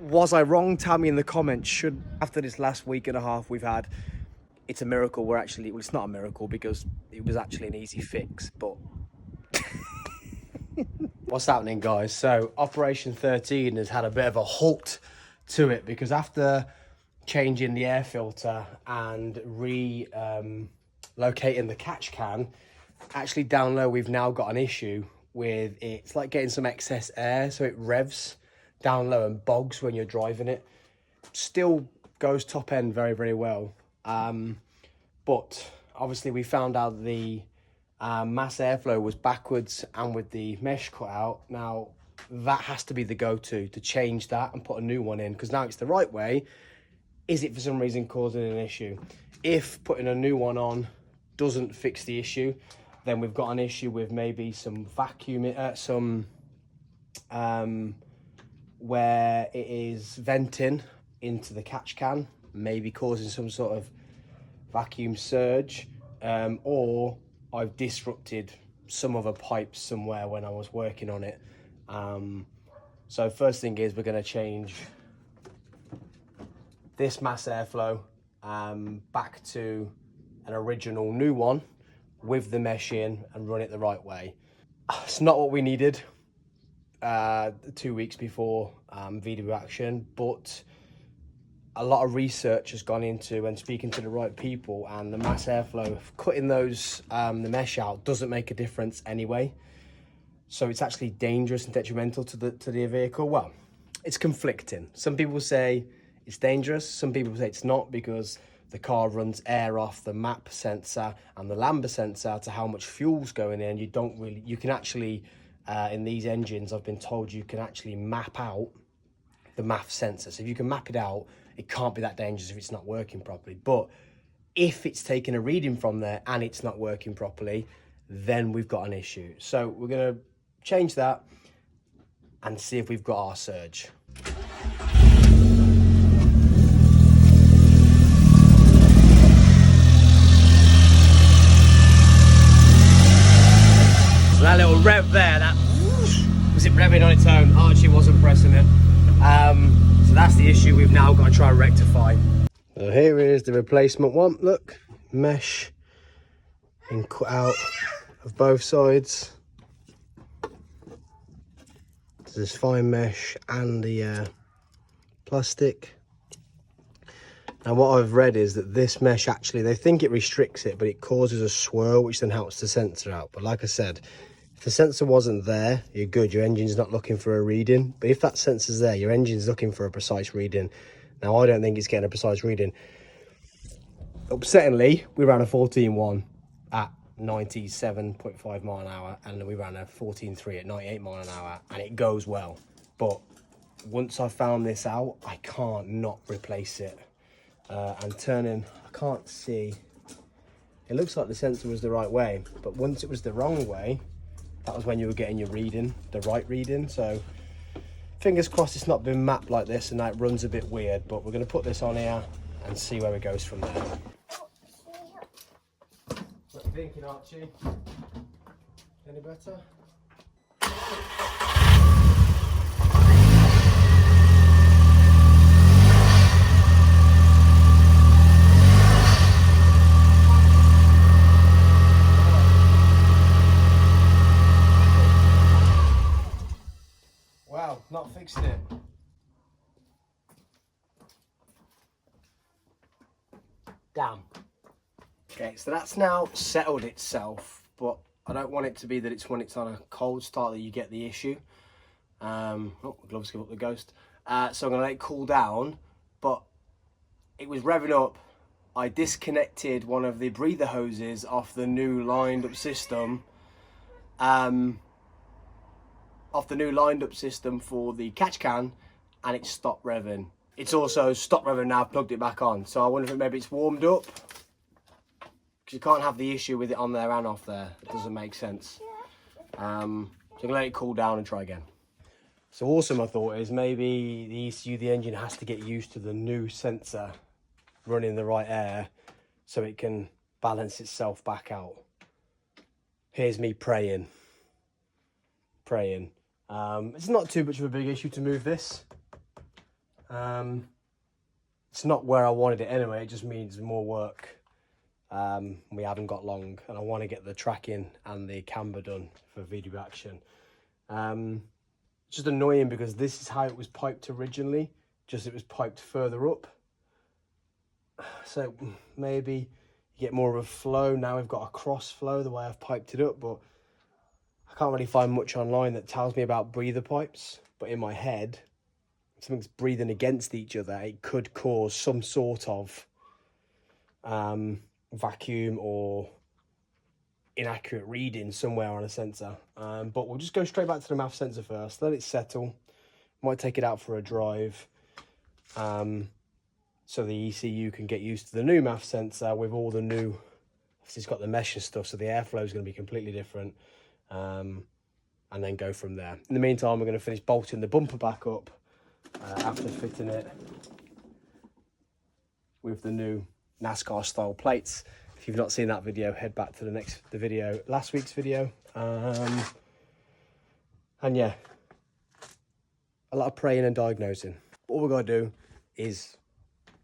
Was I wrong? Tell me in the comments. Should, after this last week and a half we've had, it's a miracle we're actually, well, it's not a miracle because it was actually an easy fix, but what's happening, guys? So Operation 13 has had a bit of a halt to it because after changing the air filter and relocating the catch can, actually down low we've now got an issue with it's like getting some excess air, so it revs down low and bogs when you're driving it. Still goes top end very, very well, but obviously we found out the mass airflow was backwards and with the mesh cut out. Now that has to be the go-to to change that and put a new one in, because now it's the right way. Is it for some reason causing an issue? If putting a new one on doesn't fix the issue, then we've got an issue with maybe some vacuum, where it is venting into the catch can, maybe causing some sort of vacuum surge, or I've disrupted some other pipes somewhere when I was working on it. So first thing is we're going to change this mass airflow back to an original new one with the mesh in and run it the right way. It's not what we needed 2 weeks before video action, but a lot of research has gone into and speaking to the right people, and the mass airflow, cutting those the mesh out doesn't make a difference anyway. So it's actually dangerous and detrimental to the vehicle. Well, it's conflicting. Some people say it's dangerous, some people say it's not, because the car runs air off the map sensor and the lambda sensor to how much fuel's going in. You can actually in these engines, I've been told you can actually map out the MAF sensor. So if you can map it out, it can't be that dangerous if it's not working properly. But if it's taking a reading from there and it's not working properly, then we've got an issue. So we're going to change that and see if we've got our surge. So that little rev there, that was it revving on its own? Archie wasn't pressing it. So that's the issue we've now got to try and rectify. So here is the replacement one. Look, mesh been cut out of both sides. So there's fine mesh and the plastic. Now what I've read is that this mesh actually, they think it restricts it, but it causes a swirl, which then helps the sensor out. But like I said, if the sensor wasn't there, you're good. Your engine's not looking for a reading. But if that sensor's there, your engine's looking for a precise reading. Now, I don't think it's getting a precise reading. Upsettingly, we ran a 14.1 at 97.5 mile an hour, and we ran a 14.3 at 98 mile an hour, and it goes well. But once I found this out, I can't not replace it. And turning, I can't see. It looks like the sensor was the right way, but once it was the wrong way, that was when you were getting your reading, the right reading. So fingers crossed it's not been mapped like this and that runs a bit weird, but we're going to put this on here and see where it goes from there. What are you thinking, Archie? Any better? Wow, not fixing it. Damn. Okay, so that's now settled itself, but I don't want it to be that it's when it's on a cold start that you get the issue. Oh, gloves give up the ghost. So I'm gonna let it cool down, but it was revving up. I disconnected one of the breather hoses off the new lined up system. For the catch can, and it stopped revving. It's also stopped revving now. I've plugged it back on, so I wonder if maybe it's warmed up, because you can't have the issue with it on there and off there. It doesn't make sense. So I'm gonna let it cool down and try again. So also my thought is maybe the ECU, the engine, has to get used to the new sensor running the right air so it can balance itself back out. Here's me praying. It's not too much of a big issue to move this. It's not where I wanted it anyway, it just means more work. We haven't got long, and I want to get the tracking and the camber done for video action. It's just annoying because this is how it was piped originally, just it was piped further up. So maybe you get more of a flow. Now we've got a cross flow the way I've piped it up, but I can't really find much online that tells me about breather pipes. But in my head, if something's breathing against each other, it could cause some sort of vacuum or inaccurate reading somewhere on a sensor. But we'll just go straight back to the MAF sensor first, let it settle. Might take it out for a drive, so the ECU can get used to the new MAF sensor with all the new, it's got the mesh and stuff, so the airflow is going to be completely different, and then go from there. In the meantime, we're going to finish bolting the bumper back up after fitting it with the new NASCAR style plates. If you've not seen that video, head back to the video, last week's video. And yeah, a lot of praying and diagnosing. What we're going to do is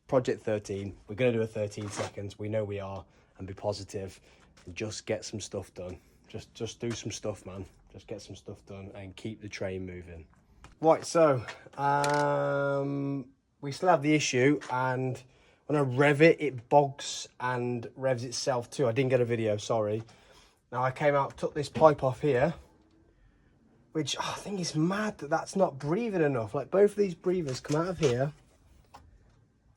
Project 13. We're going to do a 13 seconds. We know we are, and be positive and just get some stuff done. Just do some stuff, man. Just get some stuff done and keep the train moving. Right, so we still have the issue, and when I rev it, it bogs and revs itself too. I didn't get a video, sorry. Now I came out, took this pipe off here, which I think is mad that that's not breathing enough. Like both of these breathers come out of here,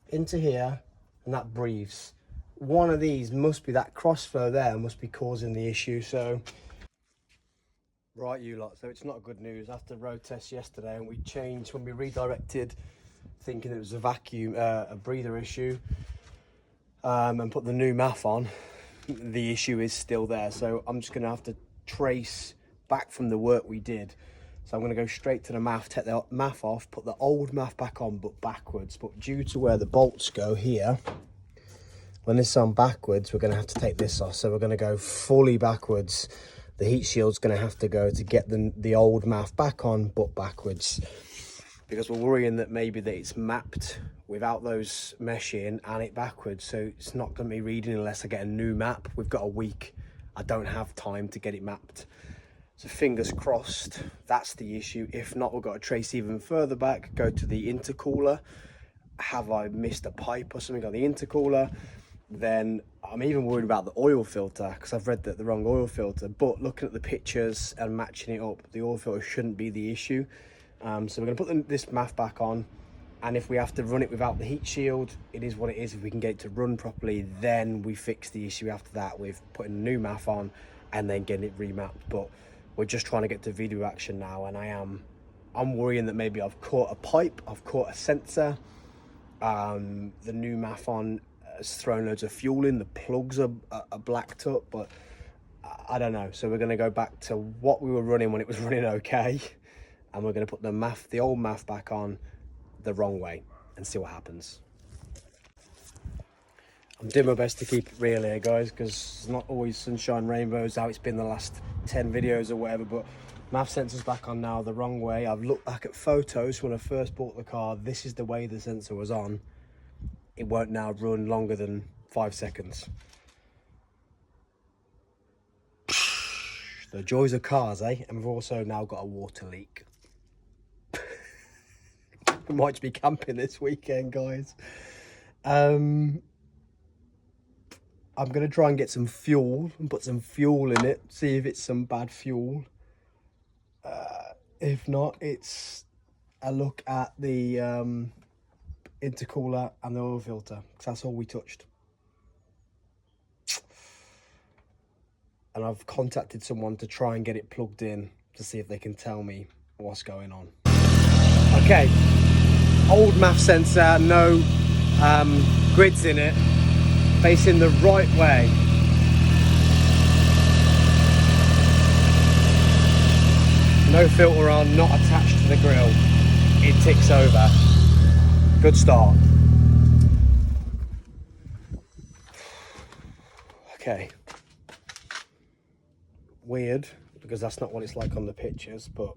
into here, and that breathes. One of these must be, that crossflow there must be causing the issue. So, right you lot, so it's not good news. After road test yesterday, and we changed when we redirected, thinking it was a vacuum, a breather issue, and put the new MAF on, the issue is still there. So I'm just gonna have to trace back from the work we did. So I'm gonna go straight to the MAF, take the MAF off, put the old MAF back on, but backwards. But due to where the bolts go here, when this is on backwards, we're gonna have to take this off. So we're gonna go fully backwards. The heat shield's gonna have to go to get the old MAF back on, but backwards. Because we're worrying that maybe that it's mapped without those mesh in and it backwards, so it's not going to be reading unless I get a new map. We've got a week. I don't have time to get it mapped. So fingers crossed, that's the issue. If not, we've got to trace even further back, go to the intercooler. Have I missed a pipe or something on the intercooler? Then I'm even worried about the oil filter, because I've read that the wrong oil filter. But looking at the pictures and matching it up, the oil filter shouldn't be the issue. So we're going to put this MAF back on, and if we have to run it without the heat shield, it is what it is. If we can get it to run properly, then we fix the issue after that with putting a new MAF on and then getting it remapped. But we're just trying to get to video action now, and I'm worrying that maybe I've caught a pipe, I've caught a sensor. The new MAF on has thrown loads of fuel in, the plugs are blacked up, but I don't know. So we're going to go back to what we were running when it was running okay. And we're going to put the old MAF back on the wrong way and see what happens. I'm doing my best to keep it real here, guys, because it's not always sunshine rainbows how it's been the last 10 videos or whatever. But MAF sensor's back on now the wrong way. I've looked back at photos when I first bought the car. This is the way the sensor was on. It won't now run longer than 5 seconds. The joys of cars, eh? And we've also now got a water leak. We might just be camping this weekend, guys. I'm going to try and get some fuel and put some fuel in it, see if it's some bad fuel. If not, it's a look at the intercooler and the oil filter, because that's all we touched. And I've contacted someone to try and get it plugged in to see if they can tell me what's going on. Okay, old MAF sensor, no grids in it, facing the right way. No filter on, not attached to the grill. It ticks over. Good start. Okay. Weird, because that's not what it's like on the pictures, but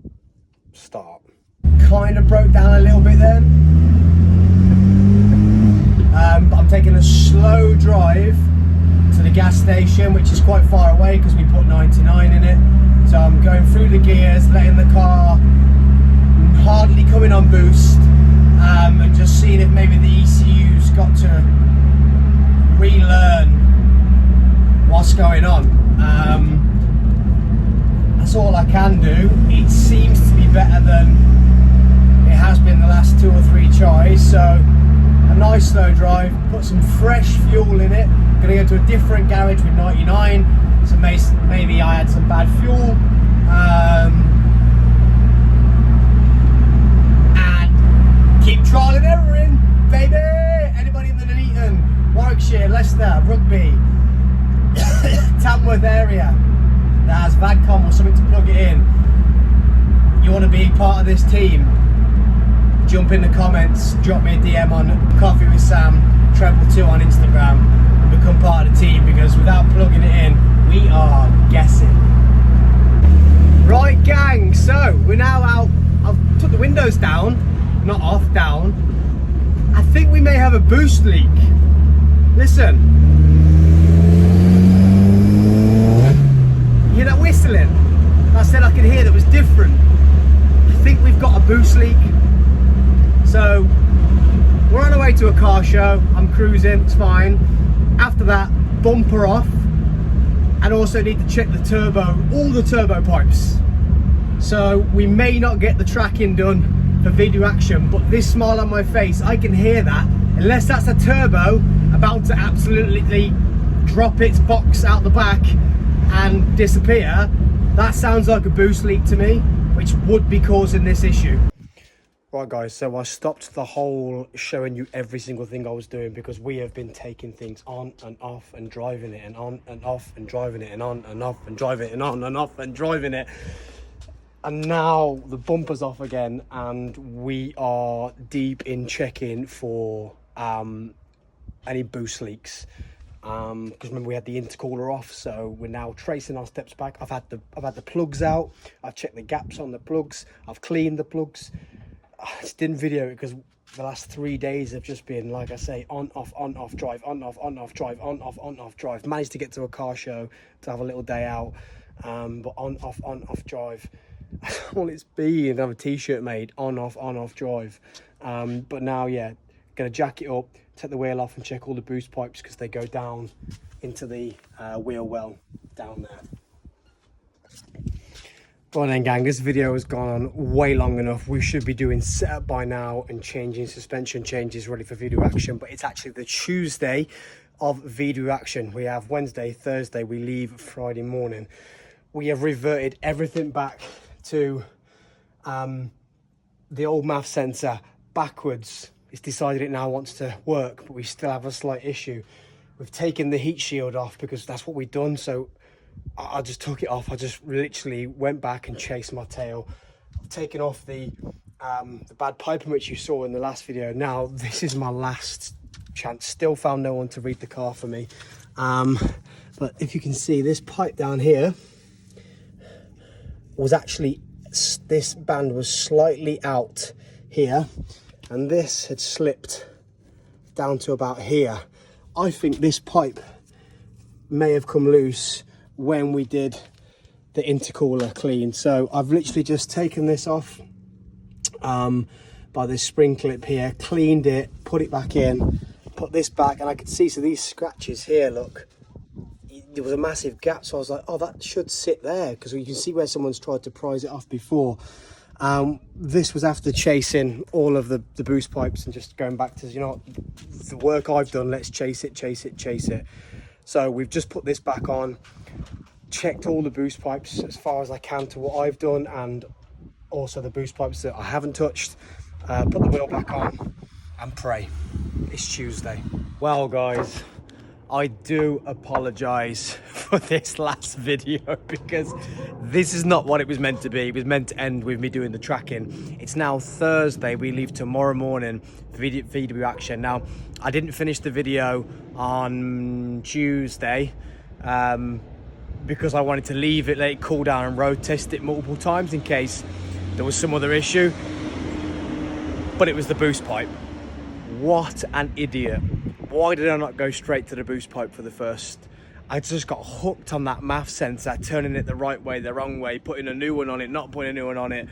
start. Kind of broke down a little bit then. station, which is quite far away because we put 99 in it. So I'm going through the gears, letting the car hardly coming on boost, and just seeing if maybe the ECU's got to relearn what's going on. That's all I can do. It seems to be better than it has been the last 2 or 3 tries. So a nice slow drive, put some fresh fuel in it. Gonna go to a different garage with 99, so maybe I had some bad fuel. And keep trial and erroring, baby. Anybody in the Nuneaton, Warwickshire, Leicester, Rugby, Tamworth area that has Vadcom or something to plug it in, you want to be part of this team, jump in the comments, drop me a DM on Coffee with Sam 222 on Instagram and become part of the team, because without plugging it in, we are guessing. Right gang, so we're now out. I've took the windows down, not off, down. I think we may have a boost leak. Listen. You hear that whistling? I said I could hear that was different. I think we've got a boost leak. So we're on our way to a car show. I'm cruising, it's fine. After that, bumper off, and also need to check the turbo, all the turbo pipes. So we may not get the tracking done for video action, but this smile on my face, I can hear that. Unless that's a turbo about to absolutely drop its box out the back and disappear, that sounds like a boost leak to me, which would be causing this issue. Right guys, so I stopped the whole showing you every single thing I was doing because we have been taking things on and off and driving it, and on and off and driving it, and on and off and driving it, and on and off and driving it. And now the bumper's off again, and we are deep in checking for any boost leaks. Because remember we had the intercooler off, so we're now tracing our steps back. I've had the plugs out, I've checked the gaps on the plugs, I've cleaned the plugs. I just didn't video it because the last 3 days have just been, like I say, on off drive, on off drive, on off drive. Managed to get to a car show to have a little day out, but on off drive. That's all it's been. I have a t-shirt made, on off drive. But now, yeah, gonna jack it up, take the wheel off and check all the boost pipes because they go down into the wheel well down there. Right then gang, this video has gone on way long enough. We should be doing setup by now and changing suspension changes ready for video action, but it's actually the Tuesday of video action. We have Wednesday, Thursday, we leave Friday morning. We have reverted everything back to the old MAF sensor backwards. It's decided it now wants to work, but we still have a slight issue. We've taken the heat shield off because that's what we've done, so I just took it off. I just literally went back and chased my tail. I've taken off the bad piping which you saw in the last video. Now this is my last chance. Still found no one to read the car for me, but if you can see, this pipe down here was actually, this band was slightly out here, and this had slipped down to about here. I think this pipe may have come loose when we did the intercooler clean. So I've literally just taken this off by this spring clip here, cleaned it, put it back in, put this back, and I could see, so these scratches here, look, there was a massive gap, so I was like, oh, that should sit there, because you can see where someone's tried to prise it off before. This was after chasing all of the boost pipes and just going back to, you know, the work I've done, let's chase it. So we've just put this back on, checked all the boost pipes as far as I can to what I've done, and also the boost pipes that I haven't touched. Put the wheel back on and pray. It's Tuesday. Well guys, I do apologise for this last video because this is not what it was meant to be. It was meant to end with me doing the tracking. It's now Thursday. We leave tomorrow morning for video action. Now, I didn't finish the video on Tuesday because I wanted to leave it, let it cool down and road test it multiple times in case there was some other issue. But it was the boost pipe. What an idiot. Why did I not go straight to the boost pipe for the first? I just got hooked on that math sensor, turning it the right way, the wrong way, putting a new one on it, not putting a new one on it.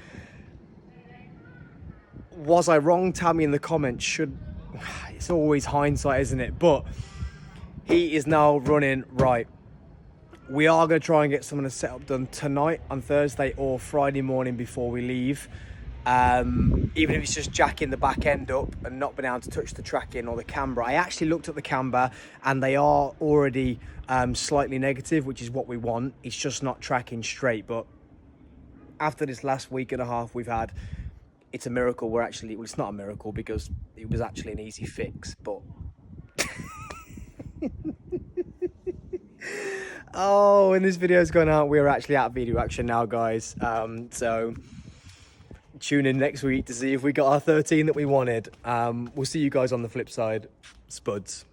Was I wrong? Tell me in the comments. It's always hindsight, isn't it? But he is now running right. We are going to try and get some of the setup done tonight on Thursday or Friday morning before we leave. Even if it's just jacking the back end up and not being able to touch the tracking or the camber. I actually looked at the camber and they are already slightly negative, which is what we want. It's just not tracking straight. But after this last week and a half we've had, it's a miracle. Well, it's not a miracle because it was actually an easy fix, but oh, when this video's gone out, we're actually at video action now, guys. So tune in next week to see if we got our 13 that we wanted. We'll see you guys on the flip side. Spuds.